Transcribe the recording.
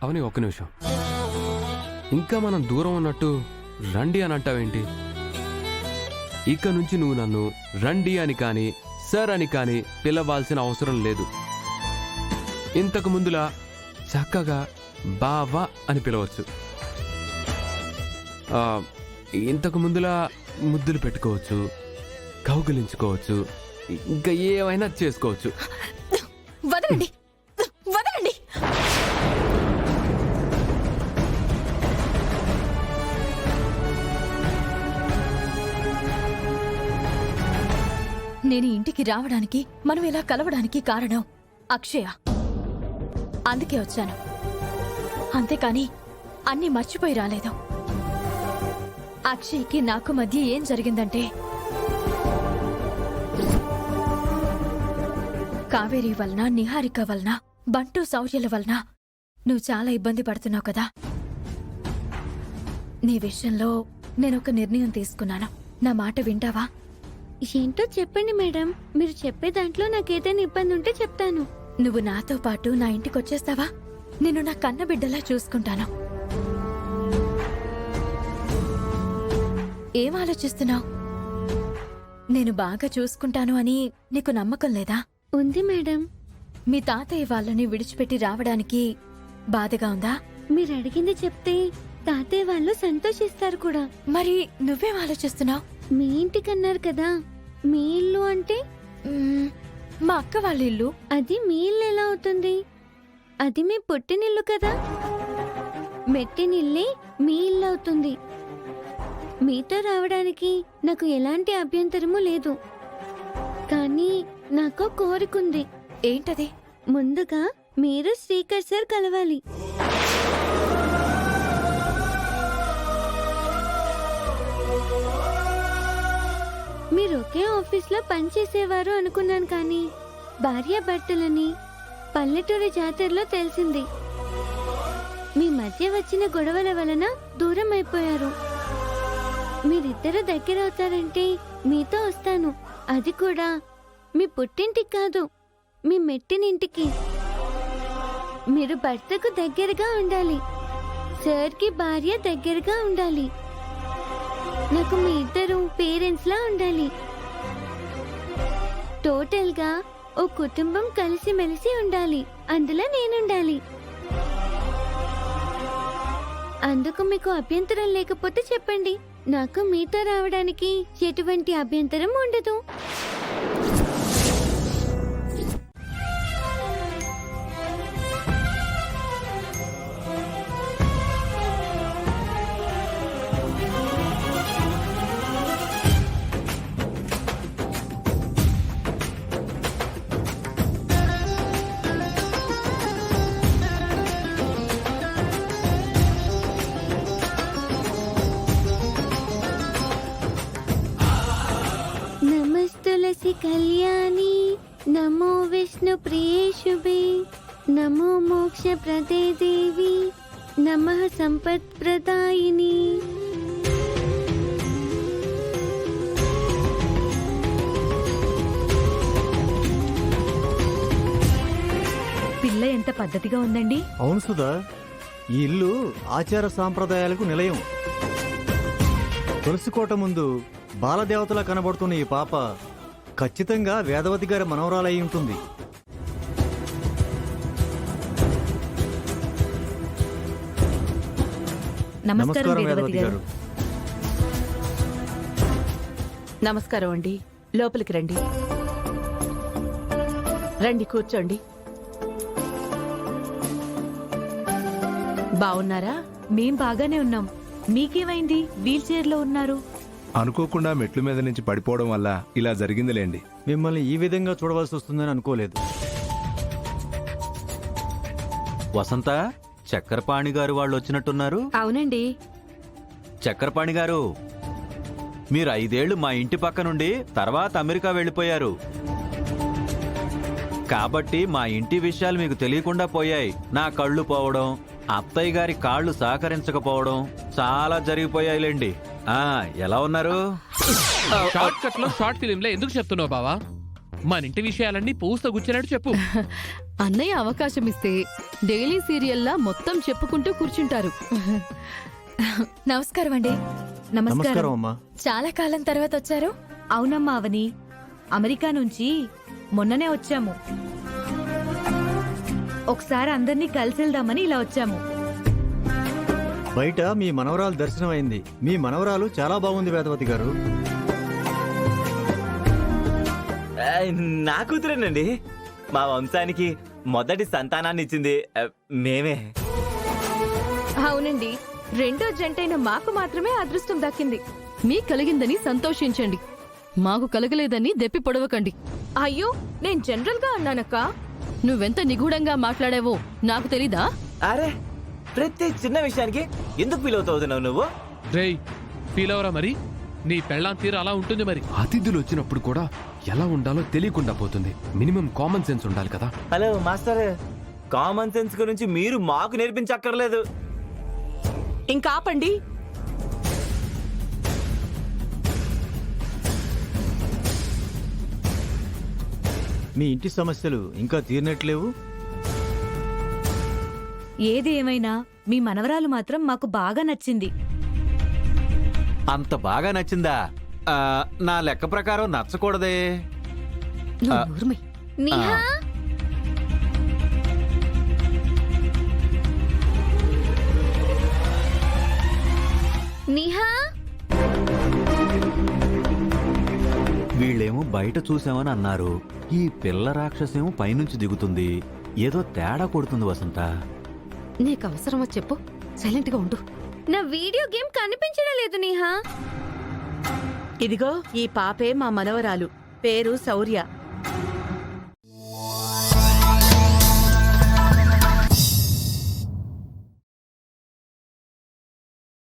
అవని ఒక్క నిమిషం. ఇంకా మనం దూరం ఉన్నట్టు రండి అని అంటావేంటి? ఇక నుంచి నువ్వు నన్ను రండి అని కానీ సార్ అని కానీ పిలవాల్సిన అవసరం లేదు. ఇంతకు ముందులా చక్కగా బావా అని పిలవచ్చు. ఇంతకు ముందులా ముద్దులు పెట్టుకోవచ్చు, కౌగిలించుకోవచ్చు, ఇంకా ఏమైనా చేసుకోవచ్చు. వదలండి, వదలండి. నేను ఇంటికి రావడానికి, మనం ఇలా కలవడానికి కారణం అక్షయ. అందుకే వచ్చాను. అంతేకాని అన్నీ మర్చిపోయి రాలేదు. అక్షయ్కి నాకు మధ్య ఏం జరిగిందంటే, కావేరి వలన, నిహారిక వలన, బంటూ శౌర్యల వలన నువ్వు చాలా ఇబ్బంది పడుతున్నావు కదా. నీ విషయంలో నేనొక నిర్ణయం తీసుకున్నాను. నా మాట వింటావా? ఏంటో చెప్పండి మేడం. మీరు చెప్పే దాంట్లో నాకేదైనా ఇబ్బంది ఉంటే చెప్తాను. నువ్వు నాతో పాటు నా ఇంటికొచ్చేస్తావా? నేను నా కన్న బిడ్డలా చూసుకుంటాను. ఏం ఆలోచిస్తున్నావు? నేను బాగా చూసుకుంటాను అని నీకు నమ్మకం లేదా? ఉంది మేడం. మీ తాతయ్య వాళ్ళని విడిచిపెట్టి రావడానికి బాధగా ఉందా? మీరు అడిగింది చెప్తే తాతయ్య వాళ్ళు సంతోషిస్తారు కూడా. మరి నువ్వేం ఆలోచిస్తున్నావు? మీ ఇంటికన్నారు కదా. మీ ఇల్లు అంటే మా అక్క వాళ్ళ ఇల్లు. అది మీ ఇల్లు ఎలా అవుతుంది? అది మీ పుట్టినిల్లు కదా. మెట్టినిల్లే మీ ఇల్లు అవుతుంది. మీతో రావడానికి నాకు ఎలాంటి అభ్యంతరము లేదు. కానీ నాకు కోరికుంది. ఏంటది? ముందుగా మీరు శ్రీకర్ సార్ కలవాలి. మీరు ఒకే ఆఫీస్లో పనిచేసేవారు అనుకున్నాను, కానీ భార్యాభర్తలని పల్లెటూరి జాతరలో తెలిసింది. మీ మధ్య వచ్చిన గొడవల వలన దూరం అయిపోయారు. మీరిద్దరు దగ్గరవుతారంటే మీతో వస్తాను. అది కూడా మీ పుట్టింటికి కాదు, మీ మెట్టినింటికి. మీరు భర్తకు దగ్గరగా ఉండాలి, సార్కి భార్య దగ్గరగా ఉండాలి, నాకు మీ ఇద్దరు పేరెంట్స్ లా ఉండాలి. టోటల్ గా ఓ కుటుంబం కలిసిమెలిసి ఉండాలి. అందులో నేనుండాలి. అందుకు మీకు అభ్యంతరం లేకపోతే చెప్పండి. నాకు మీతో రావడానికి ఎటువంటి అభ్యంతరం ఉండదు. నమస్తులసి కళ్యాణి, నమో విష్ణు ప్రియే శుభే, నమో మోక్ష ప్రదే దేవి, నమః సంపత్ ప్రదాయిని. పిల్ల ఎంత పద్ధతిగా ఉందండి. అవును సుధా, ఈ ఇల్లు ఆచార సాంప్రదాయాలకు నిలయం. తులసికోట ముందు బాలదేవతలా కనబడుతున్న ఈ పాప ఖచ్చితంగా వేదవతి గారి మనవరాలై ఉంటుంది. నమస్కారం వేదవతి గారు. నమస్కారం అండి. లోపలికి రండి. రండి, కూర్చోండి. బాగున్నారా? మేం బాగానే ఉన్నాం. మీకేమైంది? వీల్ చైర్లో ఉన్నారు. అనుకోకుండా మెట్ల మీద నుంచి పడిపోవడం వల్ల ఇలా జరిగిందిలేండి. మిమ్మల్ని ఈ విధంగా చూడవలసి వస్తుందని అనుకోలేదు. వసంత, చక్రపాణి గారు వాళ్ళు వచ్చినట్టున్నారు. అవునండి. చక్రపాణి గారు, మీరు 5 ఏళ్లు మా ఇంటి పక్క నుండి తర్వాత అమెరికా వెళ్ళిపోయారు. కాబట్టి మా ఇంటి విషయాలు మీకు తెలియకుండా పోయాయి. నా కళ్ళు పోవడం, అత్తయ్య గారి కాళ్ళు సహకరించకపోవడం చాలా జరిగిపోయాయిలేండి. ఎలా ఉన్నారు? షార్ట్ కట్ లో షార్ట్ ఫిలిం లో ఎందుకు చెప్తున్నావు బావా? మనింటి విషయాలన్నీ పూస్తో గుచ్చినట్టు చెప్పు. అన్నయ్య అవకాశం ఇస్తే డైలీ సీరియల్లా మొత్తం చెప్పుకుంటూ కూర్చుంటారు. నమస్కారం అండి. నమస్కారం అమ్మా. చాలా కాలం తర్వాత వచ్చారు. అవునమ్మా అవని, అమెరికా నుంచి మొన్ననే వచ్చాము. ఒకసారి అందరినీ కలిసి వెళ్దామని ఇలా వచ్చాము. బయట మీ మనవరాలు దర్శనం అయింది. మీ మనవరాలు చాలా బాగుంది వేదవతి గారు. నా కూతురేనండి. మా వంశానికి మొదటి సంతానాన్ని ఇచ్చింది మేమే. అవునండి, రెండో జంటైన మాకు మాత్రమే అదృష్టం దక్కింది. మీకు కలిగిందని సంతోషించండి, మాకు కలగలేదని దెప్పి పొడవకండి. అయ్యో, నేను జనరల్ గా అన్నానక్క. నువ్వెంత నిగూఢంగా మాట్లాడావో నాకు తెలీదా? అరే, ప్రతి చిన్న విషయానికి ఎందుకు ఫీల్ అవుతున్నావు నువ్వు? రేయ్, ఫీల్ అవరా మరి? నీ పెళ్ళాం తీరు అలా ఉంటుంది మరి. అతిథులు వచ్చినప్పుడు కూడా ఎలా ఉండాలో తెలియకుండా పోతుంది. మినిమం కామన్ సెన్స్ ఉండాలి కదా. హలో మాస్టర్, కామన్ సెన్స్ గురించి మీరు మాకు నేర్పించక్కర్లేదు. ఇంకా ఆపండి. మీ ఇంటి సమస్యలు ఇంకా తీరినట్లేవు. ఏది ఏమైనా మీ మనవరాలు మాత్రం మాకు బాగా నచ్చింది. అంత బాగా నచ్చిందా? నా లెక్క ప్రకారం నచ్చకూడదే. నువ్వు నోర్మై. నిహా నిహా వీళ్ళేమో బయట చూసామని అన్నారు. ఈ పిల్ల రాక్షసేమో పైనుంచి దిగుతుంది. ఏదో తేడా కొడుతుంది వసంత. నీకు అవసరమా చెప్పు, సైలెంట్ గా ఉండు. నా వీడియో గేమ్ కనిపించడం లేదు నిహా. ఇదిగో ఈ పాపే మా మనవరాలు, పేరు శౌర్య.